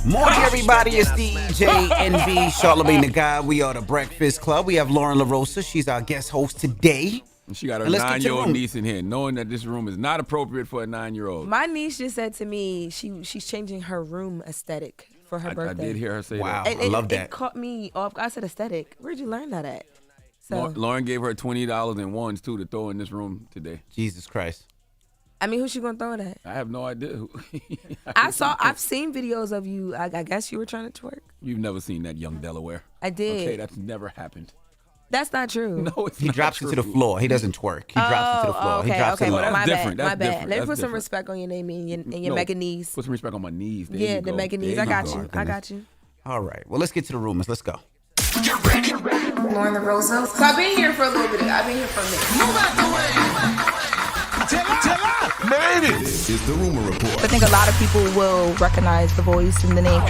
Morning, everybody. It's DJ NV, Charlamagne the God. We are the Breakfast Club. We have Lauren LaRosa. She's our guest host today. And she got her 9-year-old niece in here, knowing that this room is not appropriate for a 9-year-old. My niece just said to me she's changing her room aesthetic for her birthday. I did hear her say Wow, that. I love that. It caught me off. I said aesthetic. Where'd you learn that at? So Lauren gave her $20 in ones, too, to throw in this room today. Jesus Christ. I mean, who's she gonna throw it at? I have no idea who. I've seen videos of you. I guess you were trying to twerk. You've never seen that young Delaware. I did. Okay, that's never happened. That's not true. No, it's He not drops true. it to the floor. He doesn't twerk. He drops it to the floor. Okay, He drops okay. it Well, low. my different. bad. That's My bad. different. Let me That's put some different. respect on your name and your No, mega knees. Put some respect on my knees. There Yeah, you the go. mega knees. There I got go. you. I got you. All right. Well, let's get to the rumors. Let's go. Lauren LaRosa. So I've been here for a little bit. I've been here for a minute. Move out the way. Made it. This is the Rumor Report I think a lot of people will recognize the voice and the name.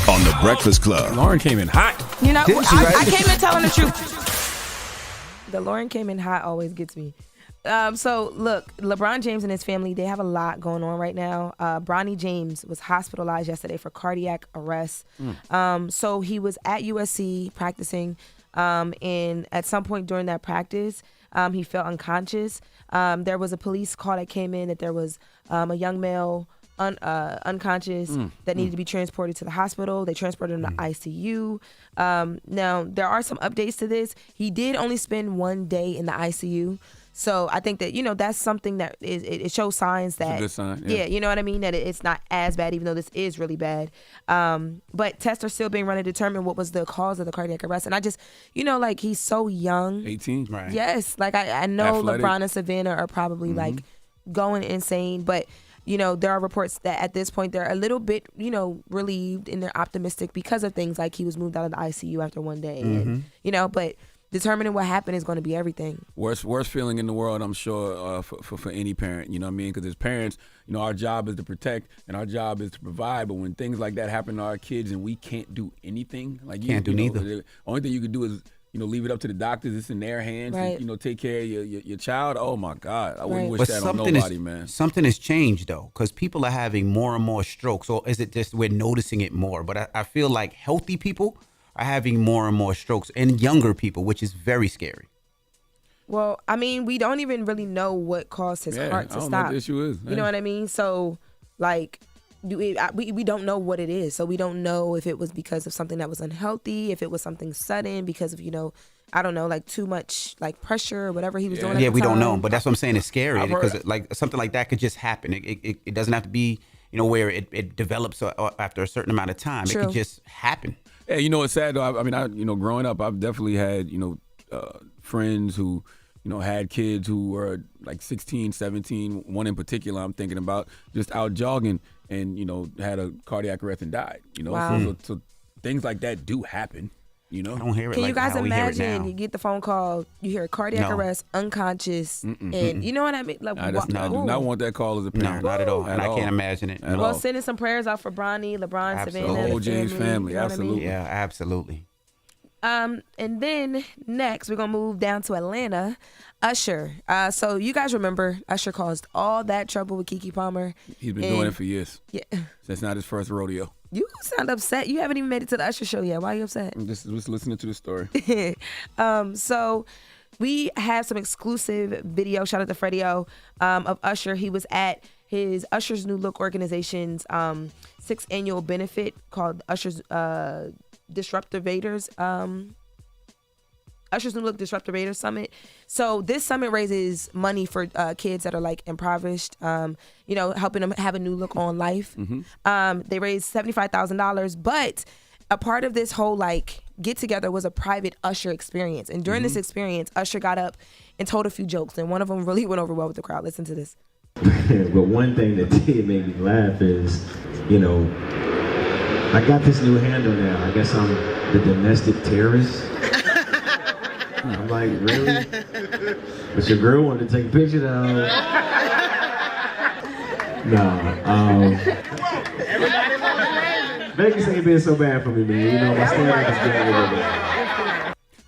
on the Breakfast Club. Lauren came in hot. You know, Didn't she, right? I came in telling the truth. The Lauren came in hot always gets me. So look, LeBron James and his family, they have a lot going on right now. Bronny James was hospitalized yesterday for cardiac arrest. So he was at USC practicing, and at some point during that practice, he felt unconscious. There was a police call that came in that there was a young male unconscious that needed to be transported to the hospital. They transported him to ICU. Now, there are some updates to this. He did only spend 1 day in the ICU. So I think that, that's something that it shows signs that. It's a good sign. Yeah. You know what I mean? That it's not as bad, even though this is really bad. But tests are still being run to determine what was the cause of the cardiac arrest. And I just, he's so young. 18. Right. Yes. Like I know Athletic. LeBron and Savannah are probably like going insane. But, there are reports that at this point they're a little bit, relieved and they're optimistic because of things like he was moved out of the ICU after 1 day. And, but determining what happened is going to be everything. Worst feeling in the world, I'm sure, for any parent. You know what I mean? Because as parents, our job is to protect and our job is to provide. But when things like that happen to our kids and we can't do anything, like Can't do neither. The only thing you can do is leave it up to the doctors. It's in their hands. Right. To, take care of your child. Oh my God, I wouldn't Right. wish that on nobody, man. Something has changed, though, because people are having more and more strokes. Or is it just we're noticing it more? But I feel like healthy people are having more and more strokes, and younger people, which is very scary. Well, I mean, we don't even really know what caused his heart to I don't stop. know what the issue is. You know what I mean? So, like, we don't know what it is. So we don't know if it was because of something that was unhealthy, if it was something sudden because of, I don't know, like too much like pressure or whatever he was doing at Yeah, the we don't know, time. but that's what I'm saying. It's scary I've because heard- like something like that could just happen. It doesn't have to be, where it develops after a certain amount of time. True. It could just happen. Hey, it's sad though. I mean, growing up, I've definitely had, friends who, had kids who were like 16, 17. One in particular I'm thinking about, just out jogging and, had a cardiac arrest and died. Wow. So things like that do happen. I don't hear it Can like you guys how we hear it imagine now. you get the phone call, you hear cardiac No. arrest, unconscious, and you know what I mean? Like, I do ooh. not want that call as a No, parent. not at all. At And I all. can't imagine it. At No. Well, all. sending some prayers out for Bronny, LeBron, Absolutely. Savannah, The whole James family, you know what I mean? absolutely. Yeah, absolutely. And then next, we're going to move down to Atlanta. Usher. So you guys remember Usher caused all that trouble with Keke Palmer. He's been doing it for years. Yeah. That's not his first rodeo. You sound upset. You haven't even made it to the Usher show yet. Why are you upset? I'm just listening to the story. So we have some exclusive video, shout out to Freddie O, of Usher. He was at his Usher's New Look organization's 6th annual benefit called Usher's Disruptivators. Usher's New Look Disruptivators Summit. So this summit raises money for kids that are like impoverished, helping them have a new look on life. They raised $75,000, but a part of this whole like get together was a private Usher experience. And during this experience, Usher got up and told a few jokes, and one of them really went over well with the crowd. Listen to this. But one thing that did make me laugh is, I got this new handle now. I guess I'm the domestic terrorist. I'm like, really? But your girl wanted to take a picture though. Vegas ain't been so bad for me, man. My stand-up is getting a little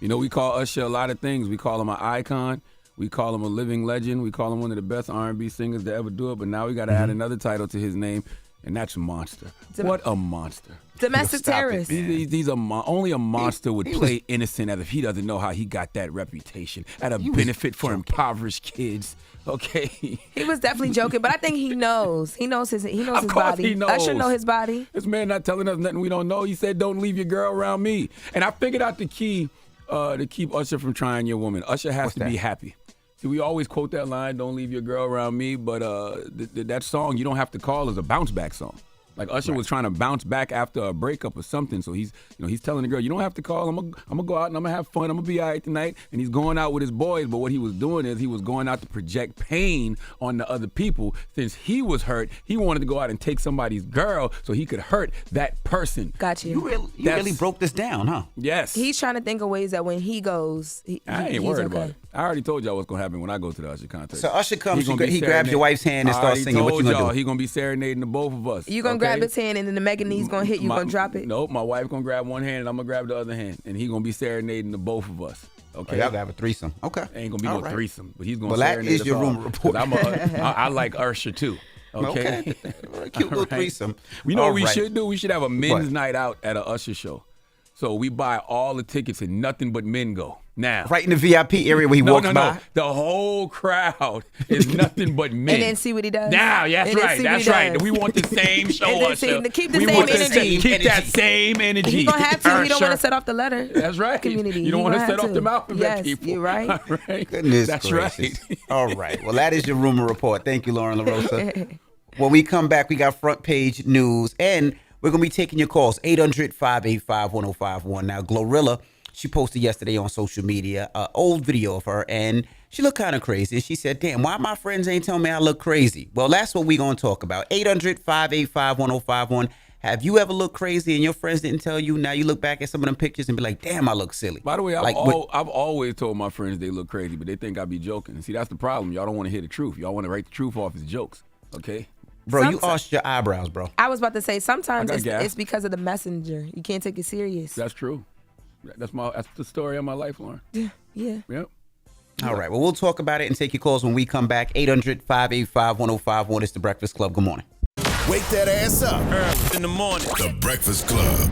bit. We call Usher a lot of things. We call him an icon. We call him a living legend. We call him one of the best R&B singers to ever do it. But now we got to add another title to his name. and that's a monster. What a monster. Domestic terrorist. He's only a monster would play innocent as if he doesn't know how he got that reputation at a benefit for impoverished kids. Okay. He was definitely joking, but I think he knows. He knows his body. He knows. Usher know his body. This man not telling us nothing we don't know. He said, "Don't leave your girl around me." And I figured out the key to keep Usher from trying your woman. Usher has to be happy. See, we always quote that line, "Don't leave your girl around me," but that song, You Don't Have to Call, is a bounce back song. Like Usher was trying to bounce back after a breakup or something, so he's telling the girl, "You don't have to call. I'm gonna go out and I'm gonna have fun. I'm gonna be all right tonight." And he's going out with his boys, but what he was doing is he was going out to project pain on the other people. Since he was hurt, he wanted to go out and take somebody's girl so he could hurt that person. Got you. You really broke this down, huh? Yes. He's trying to think of ways that when he goes, I ain't worried about it. I already told y'all what's gonna happen when I go to the Usher concert. So Usher comes, he grabs your wife's hand and starts singing. What you gonna do? He gonna be serenading the both of us. You gonna grab his hand and then the Megan knee's gonna hit you, gonna drop it? Nope, my wife gonna grab one hand and I'm gonna grab the other hand, and he gonna be serenading the both of us. Okay, y'all gonna have a threesome. Okay, ain't gonna be no threesome, but he's gonna. Well, that is your rumor report. I like Usher too. Okay, cute little threesome. We know what we should do. We should have a men's night out at an Usher show. So we buy all the tickets and nothing but men go. Now, right in the VIP area where he walks by. No. The whole crowd is nothing but men. And then see what he does. Now, that's right. That's right. We want the same show, Usher. Keep the same energy. Keep that same energy. He's going to have to. You don't want to set off the letter. That's right. Community. You don't want to set off the alphabet people. You're right. All right. Goodness That's gracious. right. All right. Well, that is your rumor report. Thank you, Lauren LaRosa. When we come back, we got front page news, and we're going to be taking your calls, 800-585-1051. Now, Glorilla, she posted yesterday on social media an old video of her, and she looked kind of crazy. She said, damn, why my friends ain't telling me I look crazy? Well, that's what we're going to talk about. 800-585-1051. Have you ever looked crazy and your friends didn't tell you? Now you look back at some of them pictures and be like, damn, I look silly. By the way, I've always told my friends they look crazy, but they think I be joking. And see, that's the problem. Y'all don't want to hear the truth. Y'all want to write the truth off as jokes, okay? Bro, you arched your eyebrows, bro. I was about to say, sometimes it's because of the messenger. You can't take it serious. That's true. That's the story of my life, Lauren. Yeah. Yep. All right. Well, we'll talk about it and take your calls when we come back. 800-585-1051. It's The Breakfast Club. Good morning. Wake that ass up. Early in the morning. The Breakfast Club.